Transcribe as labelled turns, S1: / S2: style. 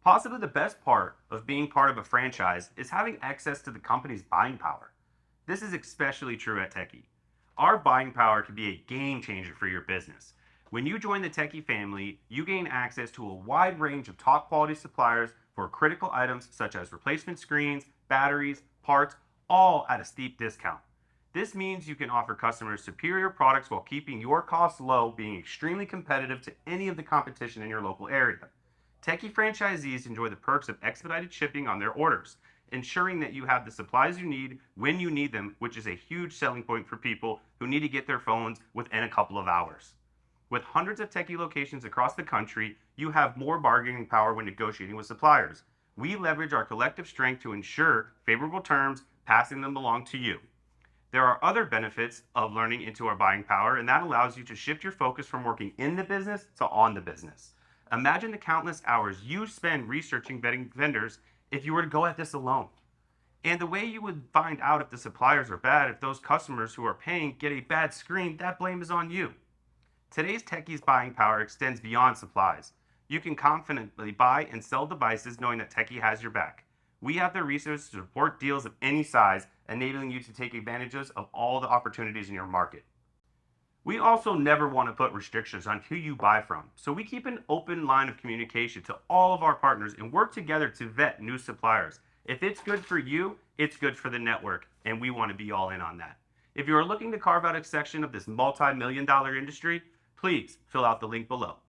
S1: Possibly the best part of being part of a franchise is having access to the company's buying power. This is especially true at Techy. Our buying power can be a game changer for your business. When you join the Techy family, you gain access to a wide range of top quality suppliers for critical items such as replacement screens, batteries, parts, all at a steep discount. This means you can offer customers superior products while keeping your costs low, being extremely competitive to any of the competition in your local area. Techie franchisees enjoy the perks of expedited shipping on their orders, ensuring that you have the supplies you need when you need them, which is a huge selling point for people who need to get their phones within a couple of hours. With hundreds of Techie locations across the country, you have more bargaining power when negotiating with suppliers. We leverage our collective strength to ensure favorable terms, passing them along to you. There are other benefits of learning into our buying power, and that allows you to shift your focus from working in the business to on the business. Imagine the countless hours you spend researching vetting vendors if you were to go at this alone. And the way you would find out if the suppliers are bad, if those customers who are paying get a bad screen, that blame is on you. Today's Techie's buying power extends beyond supplies. You can confidently buy and sell devices knowing that Techie has your back. We have the resources to support deals of any size, enabling you to take advantages of all the opportunities in your market. We also never want to put restrictions on who you buy from, so we keep an open line of communication to all of our partners and work together to vet new suppliers. If it's good for you, it's good for the network, and we want to be all in on that. If you are looking to carve out a section of this multi-million-dollar industry, please fill out the link below.